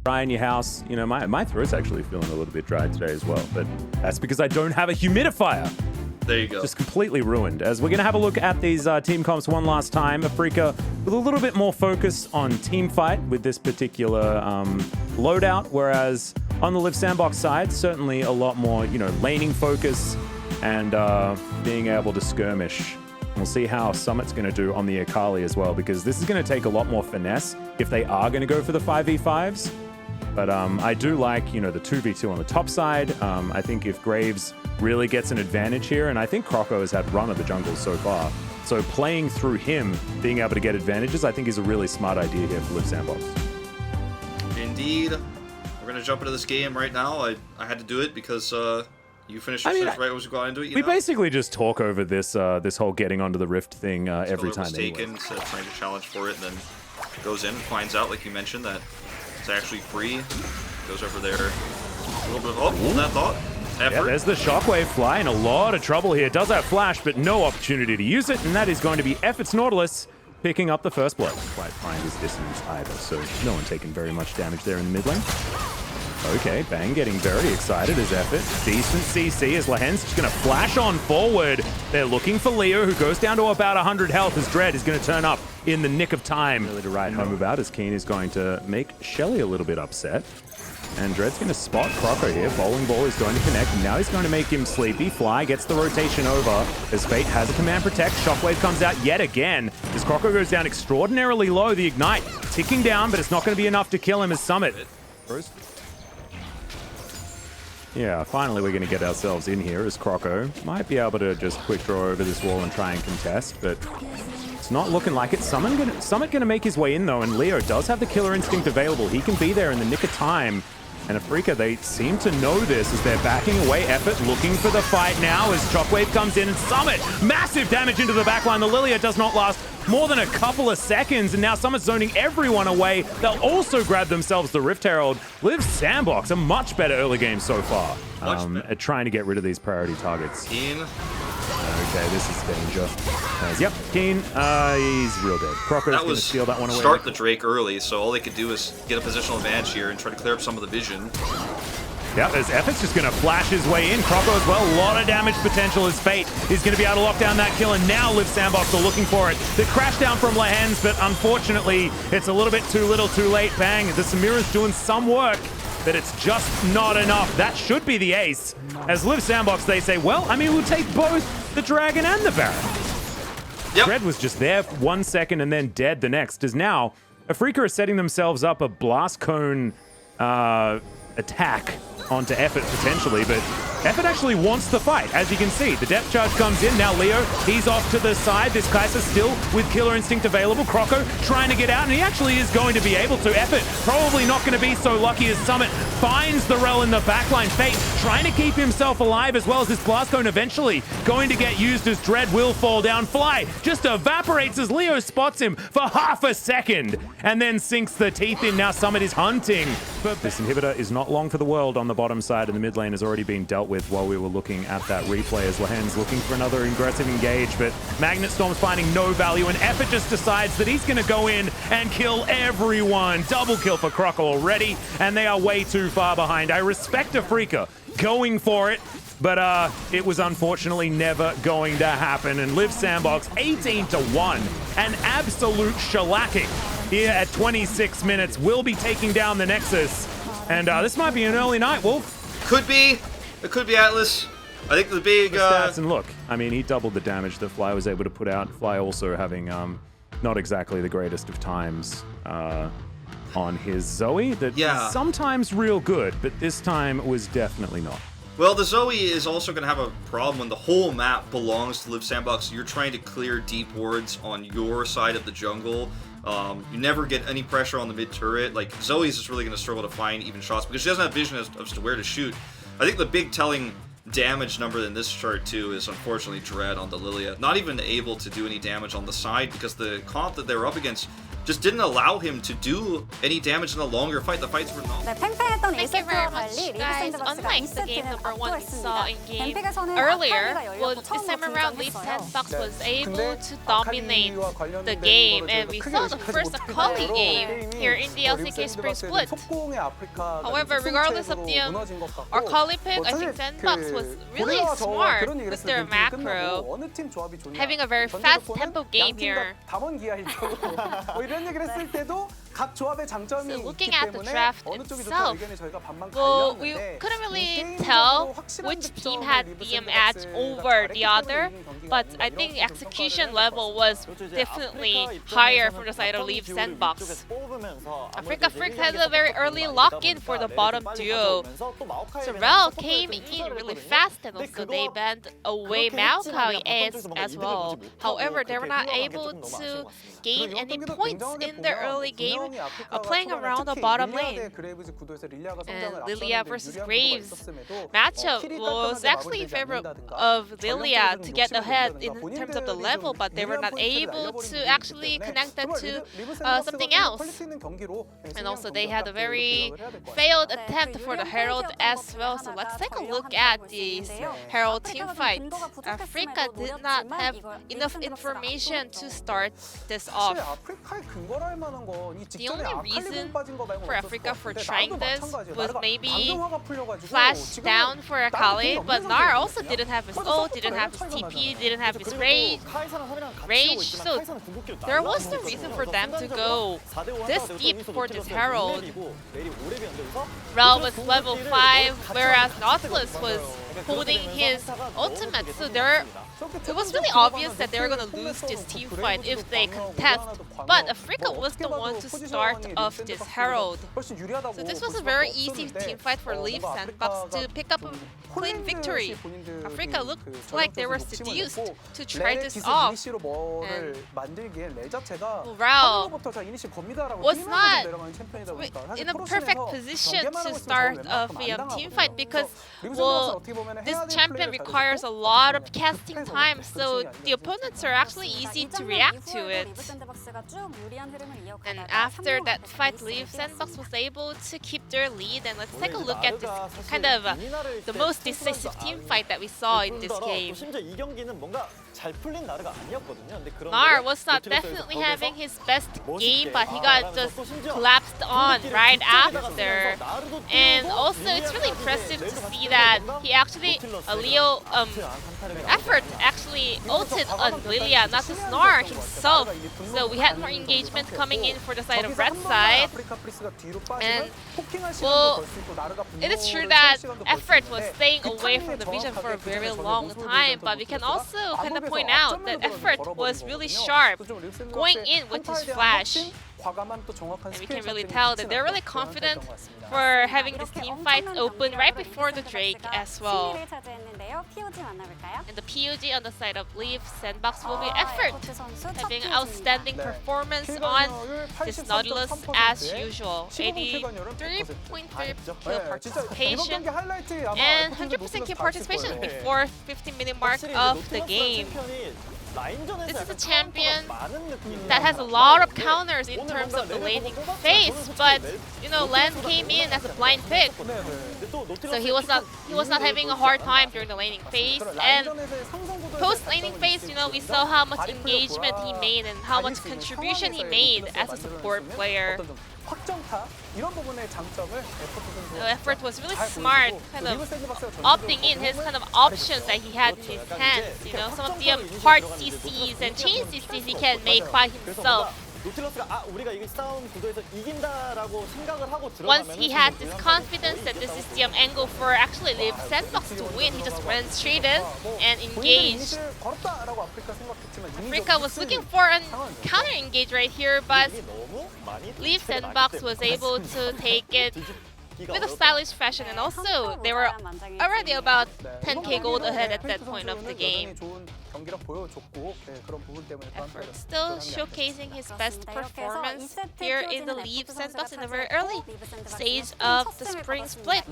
dry in your house. You know, my throat's actually feeling a little bit dry today as well, but that's because I don't have a humidifier. There you go. Just completely ruined. As we're going to have a look at these team comps one last time. Afrika with a little bit more focus on team fight with this particular loadout, whereas on the Live Sandbox side, certainly a lot more, you know, laning focus and being able to skirmish. We'll see how Summit's going to do on the Akali as well, because this is going to take a lot more finesse if they are going to go for the 5v5s. But I do like, you know, the 2v2 on the top side. I think if Graves really gets an advantage here, and I think Croco has had run of the jungle so far. So playing through him, being able to get advantages, I think is a really smart idea here for Live Sandbox. Indeed. We're going to jump into this game right now. I had to do it because you finished your right as we got into it. We basically just talk over this this whole getting onto the Rift thing every time. Taken, so trying to challenge for it, and then goes in and finds out, like you mentioned, that it's actually free. Goes over there. A little bit of hold that thought. Effort. Yeah, there's the Shockwave fly in a lot of trouble here. Does have flash, but no opportunity to use it, and that is going to be Effort's Nautilus picking up the first blood. Quite find his dissonance either, so no one taking very much damage there in the mid lane. Okay, Bang getting very excited as Effort. Decent CC as Lahen's just going to flash on forward. They're looking for Leo, who goes down to about 100 health as Dread is going to turn up in the nick of time. Really to ride home about, as Keen is going to make Shelly a little bit upset. And Dread's going to spot Croco here. Bowling Ball is going to connect, and now he's going to make him sleepy. Fly gets the rotation over as Fate has a command protect. Shockwave comes out yet again as Croco goes down extraordinarily low. The Ignite ticking down, but it's not going to be enough to kill him as Summit. Yeah, finally we're going to get ourselves in here as Croco might be able to just quick draw over this wall and try and contest, but it's not looking like it. Summit going to make his way in though, and Leo does have the killer instinct available. He can be there in the nick of time. And Afrika, they seem to know this as they're backing away. Effort looking for the fight now as Shockwave comes in, and Summit, massive damage into the backline. The Lilia does not last more than a couple of seconds, and now Summit's zoning everyone away. They'll also grab themselves the Rift Herald. Live Sandbox, a much better early game so far at trying to get rid of these priority targets. Keen. Okay, this is danger. Yep, Keen, he's real dead. Croco's going to steal that one away. Start the Drake early, so all they could do is get a positional advantage here and try to clear up some of the vision. Yeah, as Effort's just going to flash his way in. Croco as well, a lot of damage potential as Fate is going to be able to lock down that kill, and now Live Sandbox are looking for it. The crash down from Lahen's, but unfortunately, it's a little bit too little too late. Bang, the Samira's doing some work, but it's just not enough. That should be the ace. As Live Sandbox, they say, well, I mean, we'll take both the Dragon and the Baron. Yep. Dread was just there for 1 second and then dead the next, as now Afrika is setting themselves up a Blast Cone attack onto Effort potentially, but Effort actually wants the fight. As you can see, the depth charge comes in. Now Leo, he's off to the side. This Kai'Sa still with Killer Instinct available. Croco trying to get out, and he actually is going to be able to. Effort probably not going to be so lucky as Summit finds the Rel in the backline. Fate trying to keep himself alive, as well as this Blast Cone eventually going to get used as Dread will fall down. Fly just evaporates as Leo spots him for half a second and then sinks the teeth in. Now Summit is hunting, but this inhibitor is not long for the world on the bottom side, and the mid lane has already been dealt with while we were looking at that replay as Lahen's looking for another aggressive engage, but Magnet Storm's finding no value, and Effort just decides that he's going to go in and kill everyone. Double kill for Croco already, and they are way too far behind. I respect Afrika going for it, but it was unfortunately never going to happen, and Live Sandbox 18-1, an absolute shellacking here at 26 minutes. Will be taking down the Nexus, and this might be an early night, Wolf. Could be. It could be Atlas. I think the big stats, and look, I mean, he doubled the damage that Fly was able to put out. Fly also having not exactly the greatest of times on his Zoe. That is sometimes real good, but this time was definitely not. Well, the Zoe is also going to have a problem when the whole map belongs to Live Sandbox. You're trying to clear deep wards on your side of the jungle. You never get any pressure on the mid turret. Like, Zoe's just really going to struggle to find even shots because she doesn't have vision as to where to shoot. I think the big telling damage number in this chart too is unfortunately Dread on the Lilia. Not even able to do any damage on the side because the comp that they were up against just didn't allow him to do any damage in a longer fight. The fights were not. Thank you very much, guys. Unlike the game number 1 we saw in game earlier, well, this time around Leaf Sandbox was able to dominate the game, and we saw the first Akali game here in the LCK Spring Split. However, regardless of the Akali pick, I think Sandbox was really smart with their macro, having a very fast tempo game here. So looking at the draft itself, well, we couldn't really tell which team had the edge over the other, but I think execution level was definitely higher for the side of Leaf Sandbox. Africa Freaks has a very early lock-in for the bottom duo. So Rel came in really fast, and also they banned away Maokai as well. However, they were not able to gain any points in the early game, playing around the bottom lane. And Lilia versus Graves matchup was actually in favor of Lilia to get ahead in terms of the level, but they were not able to actually connect that to something else. And also they had a very failed attempt for the Herald as well. So let's take a look at the Herald team fight. Africa did not have enough information to start this off. The only reason for Africa for trying this was maybe flash down for Akali, but Nar also didn't have his ult, didn't have his TP, didn't have his rage, so there was no reason for them to go this deep for this Herald. Rel was level 5, whereas Nautilus was holding his ultimate, so it was really obvious that they were going to lose this team fight if they contest, but Africa was the one to start off this Herald. So this was a very easy team fight for Leaf Sandbox to pick up a clean victory. Africa looked like they were seduced to try this off, and Rel was not in a perfect position to start off a team fight because, well, this champion requires a lot of casting time, so the opponents are actually easy to react to it. And after that fight, Leaf Sandbox was able to keep their lead, and let's take a look at this kind of the most decisive team fight that we saw in this game. Nar was not definitely having his best game, but he got just collapsed on right after. And also, it's really impressive to see that he actually, Leo, Effort actually ulted on Lilia, not just Nar himself. So we had more engagement coming in for the side of red side. And, well, it is true that Effort was staying away from the vision for a very long time, but we can also kind of point out that Effort was really sharp going in with his flash. And we can really tell that they're really confident for having this team fight open right before the Drake as well. And the POG on the side of Leaf Sandbox will be Effort, having outstanding performance on this Nautilus as usual. 83.3 kill participation and 100% kill participation before 15-minute mark of the game. This is a champion that has a lot of counters in terms of the laning phase, but you know, Len came in as a blind pick, so he was not having a hard time during the laning phase. And post laning phase, you know, we saw how much engagement he made and how much contribution he made as a support player. The Effort was really smart, kind of opting in his kind of options that he had in his hands. You know, some of the hard CCs and chain CCs he can make by himself. Once he had this confidence that this is the angle for actually Leaf Sandbox to win, he just ran straight in and engaged. Africa was looking for a counter engage right here, but Leaf Sandbox was able to take it with a stylish fashion, and also they were already about 10k gold ahead at that point of the game. Effort still showcasing his best performance here in the Leaf Sandbox in the very early stage of the spring split.